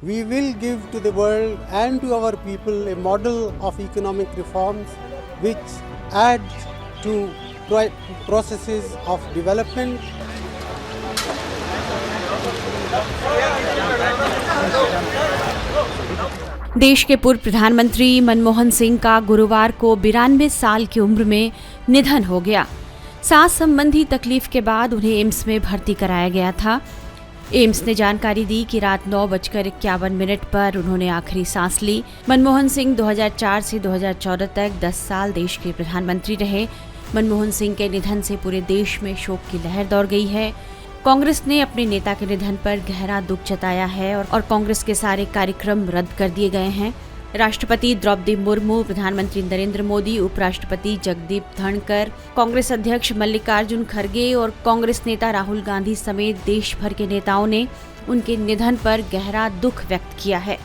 we will give to the world and to our people a model of economic reforms which adds to processes of development. देश के पूर्व प्रधानमंत्री मनमोहन सिंह का गुरुवार को 92 साल की उम्र में निधन हो गया। सांस संबंधी तकलीफ के बाद उन्हें एम्स में भर्ती कराया गया था। एम्स ने जानकारी दी कि रात 9:51 पर उन्होंने आखिरी सांस ली। मनमोहन सिंह 2004 से 2014 तक 10 साल देश के प्रधानमंत्री रहे। मनमोहन सिंह के निधन से पूरे देश में शोक की लहर दौड़ गई है। कांग्रेस ने अपने नेता के निधन पर गहरा दुख जताया है और कांग्रेस के सारे कार्यक्रम रद्द कर दिए गए हैं। राष्ट्रपति द्रौपदी मुर्मू, प्रधानमंत्री नरेंद्र मोदी, उपराष्ट्रपति जगदीप धनखड़, कांग्रेस अध्यक्ष मल्लिकार्जुन खड़गे और कांग्रेस नेता राहुल गांधी समेत देश भर के नेताओं ने उनके निधन पर गहरा दुख व्यक्त किया है।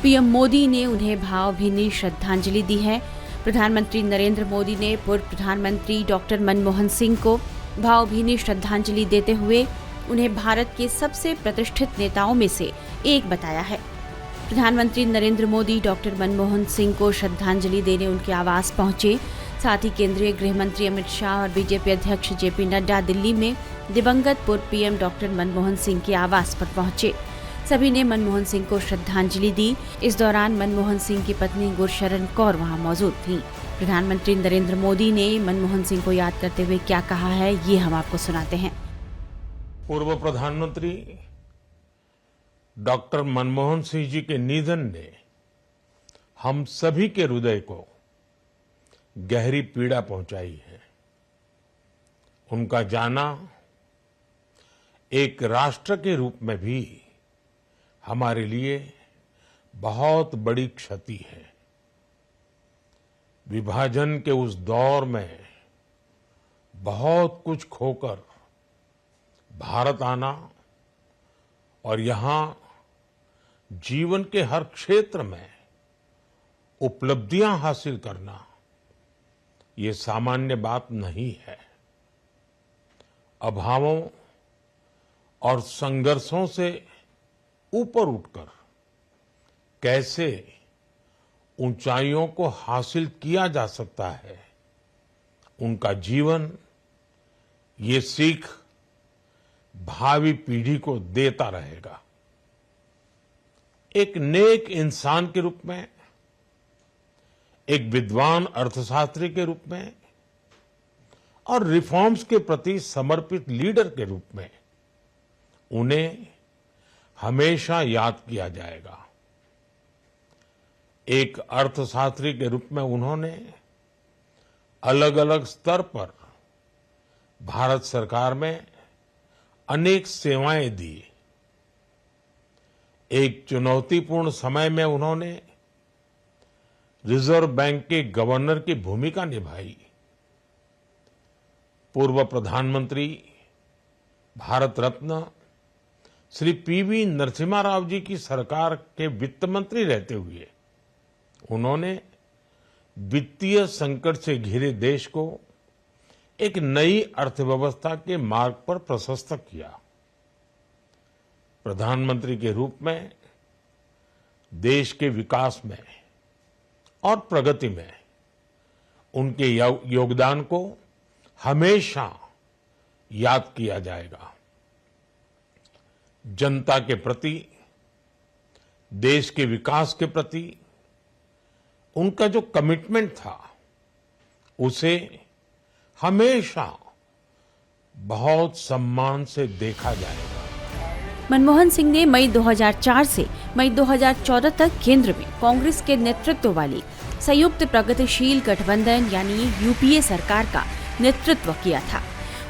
पीएम मोदी ने उन्हें भावभीनी श्रद्धांजलि दी है। प्रधानमंत्री नरेंद्र मोदी ने पूर्व प्रधानमंत्री डॉक्टर मनमोहन सिंह को भावभीनी श्रद्धांजलि देते हुए उन्हें भारत के सबसे प्रतिष्ठित नेताओं में से एक बताया है। प्रधानमंत्री नरेंद्र मोदी डॉक्टर मनमोहन सिंह को श्रद्धांजलि देने उनके आवास पहुंचे। साथ ही केंद्रीय गृह मंत्री अमित शाह और बीजेपी अध्यक्ष जेपी नड्डा दिल्ली में दिवंगत पूर्व पीएम डॉक्टर मनमोहन सिंह के आवास पर पहुंचे। सभी ने मनमोहन सिंह को श्रद्धांजलि दी। इस दौरान मनमोहन सिंह की पत्नी गुरशरण कौर वहां मौजूद थी। प्रधानमंत्री नरेंद्र मोदी ने मनमोहन सिंह को याद करते हुए क्या कहा है, ये हम आपको सुनाते हैं। पूर्व प्रधानमंत्री डॉक्टर मनमोहन सिंह जी के निधन ने हम सभी के हृदय को गहरी पीड़ा पहुंचाई है। उनका जाना एक राष्ट्र के रूप में भी हमारे लिए बहुत बड़ी क्षति है। विभाजन के उस दौर में बहुत कुछ खोकर भारत आना और यहां जीवन के हर क्षेत्र में उपलब्धियां हासिल करना ये सामान्य बात नहीं है। अभावों और संघर्षों से ऊपर उठकर कैसे ऊंचाइयों को हासिल किया जा सकता है, उनका जीवन ये सीख भावी पीढ़ी को देता रहेगा। एक नेक इंसान के रूप में, एक विद्वान अर्थशास्त्री के रूप में और रिफॉर्म्स के प्रति समर्पित लीडर के रूप में उन्हें हमेशा याद किया जाएगा। एक अर्थशास्त्री के रूप में उन्होंने अलग अलग स्तर पर भारत सरकार में अनेक सेवाएं दी। एक चुनौतीपूर्ण समय में उन्होंने रिजर्व बैंक के गवर्नर की भूमिका निभाई। पूर्व प्रधानमंत्री भारत रत्न श्री पीवी नरसिम्हा राव जी की सरकार के वित्त मंत्री रहते हुए उन्होंने वित्तीय संकट से घिरे देश को एक नई अर्थव्यवस्था के मार्ग पर प्रशस्त किया। प्रधानमंत्री के रूप में देश के विकास में और प्रगति में उनके योगदान को हमेशा याद किया जाएगा। जनता के प्रति, देश के विकास के प्रति उनका जो कमिटमेंट था उसे हमेशा बहुत सम्मान से देखा जाएगा। मनमोहन सिंह ने मई 2004 से मई 2014 तक केंद्र में कांग्रेस के नेतृत्व वाली संयुक्त प्रगतिशील गठबंधन यानी यूपीए सरकार का नेतृत्व किया था।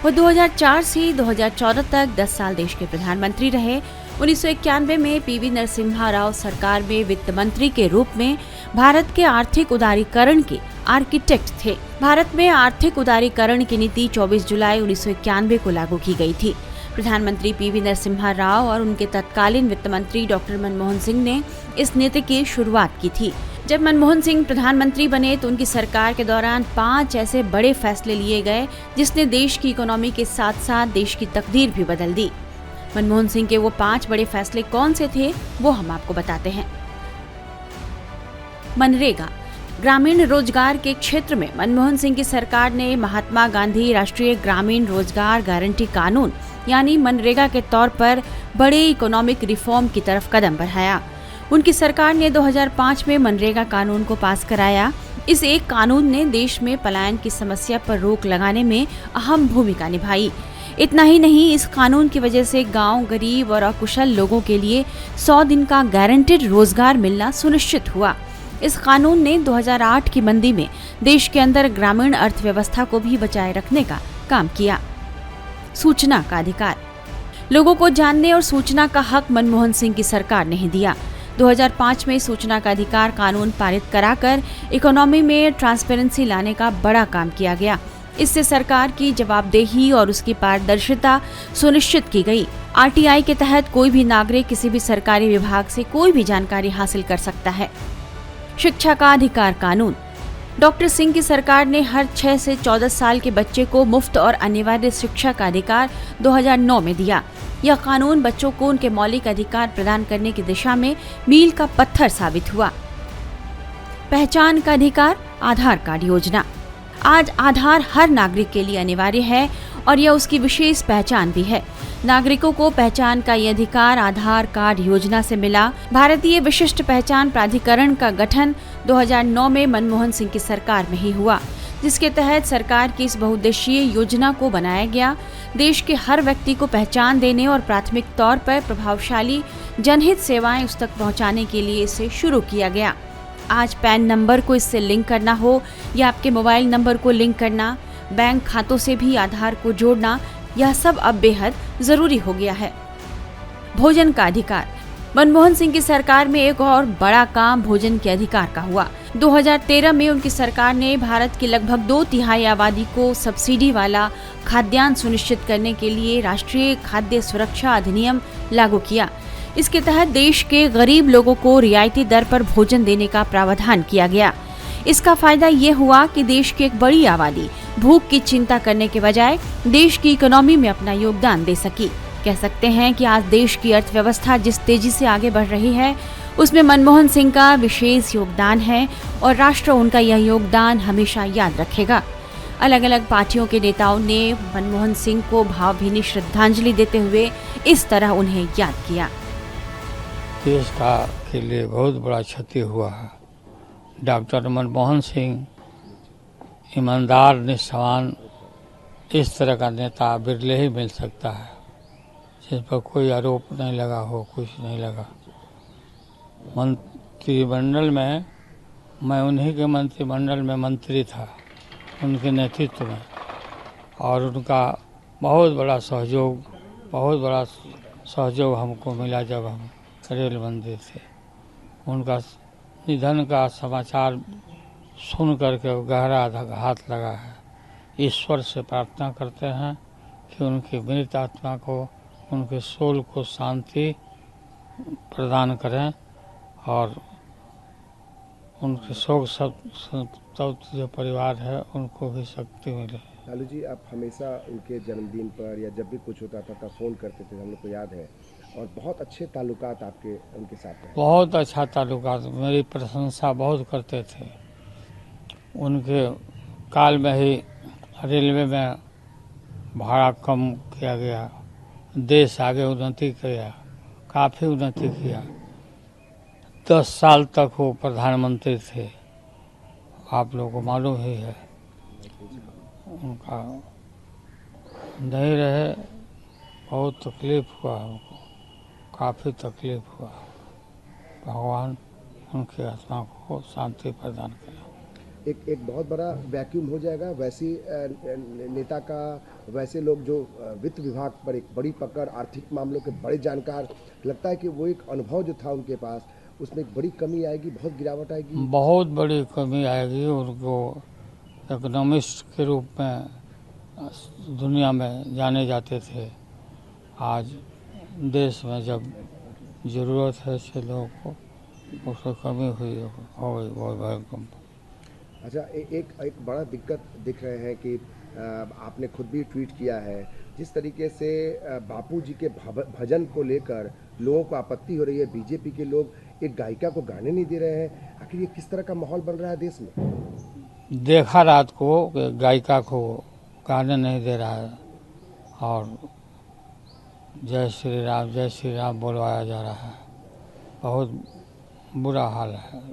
वो 2004 से 2014 तक 10 साल देश के प्रधानमंत्री रहे। 1991 में पीवी नरसिम्हा राव सरकार में वित्त मंत्री के रूप में भारत के आर्थिक उदारीकरण के आर्किटेक्ट थे। भारत में आर्थिक उदारीकरण की नीति 24 जुलाई 1991 को लागू की गई थी। प्रधानमंत्री पीवी नरसिम्हा राव और उनके तत्कालीन वित्त मंत्री डॉक्टर मनमोहन सिंह ने इस नीति की शुरुआत की थी। जब मनमोहन सिंह प्रधानमंत्री बने तो उनकी सरकार के दौरान 5 ऐसे बड़े फैसले लिए गए जिसने देश की इकोनॉमी के साथ साथ देश की तकदीर भी बदल दी। मनमोहन सिंह के वो 5 बड़े फैसले कौन से थे, वो हम आपको बताते हैं। मनरेगा ग्रामीण रोजगार के क्षेत्र में मनमोहन सिंह की सरकार ने महात्मा गांधी राष्ट्रीय ग्रामीण रोजगार गारंटी कानून यानी मनरेगा के तौर पर बड़े इकोनॉमिक रिफॉर्म की तरफ कदम बढ़ाया। उनकी सरकार ने 2005 में मनरेगा कानून को पास कराया। इस एक कानून ने देश में पलायन की समस्या पर रोक लगाने में अहम भूमिका निभाई। इतना ही नहीं, इस कानून की वजह से गांव, गरीब और अकुशल लोगों के लिए 100 दिन का गारंटेड रोजगार मिलना सुनिश्चित हुआ। इस कानून ने 2008 की मंदी में देश के अंदर ग्रामीण अर्थव्यवस्था को भी बचाए रखने का काम किया। सूचना का अधिकार, लोगों को जानने और सूचना का हक मनमोहन सिंह की सरकार ने दिया। 2005 में सूचना का अधिकार कानून पारित कराकर इकोनॉमी में ट्रांसपेरेंसी लाने का बड़ा काम किया गया। इससे सरकार की जवाबदेही और उसकी पारदर्शिता सुनिश्चित की गई। आरटीआई के तहत कोई भी नागरिक किसी भी सरकारी विभाग से कोई भी जानकारी हासिल कर सकता है। शिक्षा का अधिकार कानून, डॉक्टर सिंह की सरकार ने हर 6 से 14 साल के बच्चे को मुफ्त और अनिवार्य शिक्षा का अधिकार 2009 में दिया। यह कानून बच्चों को उनके मौलिक अधिकार प्रदान करने की दिशा में मील का पत्थर साबित हुआ। पहचान का अधिकार, आधार कार्ड योजना, आज आधार हर नागरिक के लिए अनिवार्य है और यह उसकी विशेष पहचान भी है। नागरिकों को पहचान का ये अधिकार आधार कार्ड योजना से मिला। भारतीय विशिष्ट पहचान प्राधिकरण का गठन 2009 में मनमोहन सिंह की सरकार में ही हुआ, जिसके तहत सरकार की इस बहुउद्देशीय योजना को बनाया गया। देश के हर व्यक्ति को पहचान देने और प्राथमिक तौर पर प्रभावशाली जनहित सेवाएं उस तक पहुंचाने के लिए इसे शुरू किया गया। आज पैन नंबर को इससे लिंक करना हो या आपके मोबाइल नंबर को लिंक करना, बैंक खातों से भी आधार को जोड़ना, यह सब अब बेहद जरूरी हो गया है। भोजन का अधिकार, मनमोहन सिंह की सरकार में एक और बड़ा काम भोजन के अधिकार का हुआ। 2013 में उनकी सरकार ने भारत की लगभग 2/3 आबादी को सब्सिडी वाला खाद्यान्न सुनिश्चित करने के लिए राष्ट्रीय खाद्य सुरक्षा अधिनियम लागू किया। इसके तहत देश के गरीब लोगों को रियायती दर पर भोजन देने का प्रावधान किया गया। इसका फायदा ये हुआ कि देश की एक बड़ी आबादी भूख की चिंता करने के बजाय देश की इकोनॉमी में अपना योगदान दे सकी। कह सकते हैं कि आज देश की अर्थव्यवस्था जिस तेजी से आगे बढ़ रही है, उसमें मनमोहन सिंह का विशेष योगदान है और राष्ट्र उनका यह योगदान हमेशा याद रखेगा। अलग अलग पार्टियों के नेताओं ने मनमोहन सिंह को भावभीनी श्रद्धांजलि देते हुए इस तरह उन्हें याद किया। देश का के लिए बहुत बड़ा क्षति हुआ है। डॉक्टर मनमोहन सिंह ईमानदार, निष्ठावान, इस तरह का नेता बिरले ही मिल सकता है जिस पर कोई आरोप नहीं लगा हो, कुछ नहीं लगा। मंत्रिमंडल में मैं उन्हीं के मंत्रिमंडल में मंत्री था, उनके नेतृत्व में, और उनका बहुत बड़ा सहयोग हमको मिला जब हम रेल मंत्री थे। उनका निधन का समाचार सुन करके गहरा आघात लगा है। ईश्वर से प्रार्थना करते हैं कि उनकी मृत आत्मा को, उनके सोल को शांति प्रदान करें और उनके शोक संतप्त जो परिवार है उनको भी शक्ति मिले। लालू जी, आप हमेशा उनके जन्मदिन पर या जब भी कुछ होता था तब फ़ोन करते थे, हम लोग को याद है, और बहुत अच्छे ताल्लुकात आपके उनके साथ हैं। बहुत अच्छा ताल्लुकात, मेरी प्रशंसा बहुत करते थे। उनके काल में ही रेलवे में भाड़ा कम किया गया, देश आगे उन्नति किया, काफ़ी उन्नति किया। 10 साल तक वो प्रधानमंत्री थे, आप लोगों को मालूम ही है। उनका नहीं रहे, बहुत तकलीफ हुआ हमको, काफ़ी तकलीफ हुआ। भगवान उनकी आत्मा को शांति प्रदान करे। एक बहुत बड़ा वैक्यूम हो जाएगा वैसी नेता का, वैसे लोग जो वित्त विभाग पर एक बड़ी पकड़, आर्थिक मामलों के बड़े जानकार, लगता है कि वो एक अनुभव जो था उनके पास उसमें एक बड़ी कमी आएगी, बहुत गिरावट आएगी, बहुत बड़ी कमी आएगी। उनको इकोनॉमिस्ट के रूप में दुनिया में जाने जाते थे। आज देश में जब ज़रूरत है ऐसे लोगों को, उसकी कमी हुई हो गई बहुत भयंकर। अच्छा, एक बड़ा दिक्कत दिख रहे हैं कि आपने खुद भी ट्वीट किया है, जिस तरीके से बापू जी के भजन को लेकर लोगों को आपत्ति हो रही है, बीजेपी के लोग एक गायिका को गाने नहीं दे रहे हैं, आखिर ये किस तरह का माहौल बन रहा है देश में? देखा रात को कि गायिका को गाने नहीं दे रहा है और जय श्री राम बोलवाया जा रहा है। बहुत बुरा हाल है।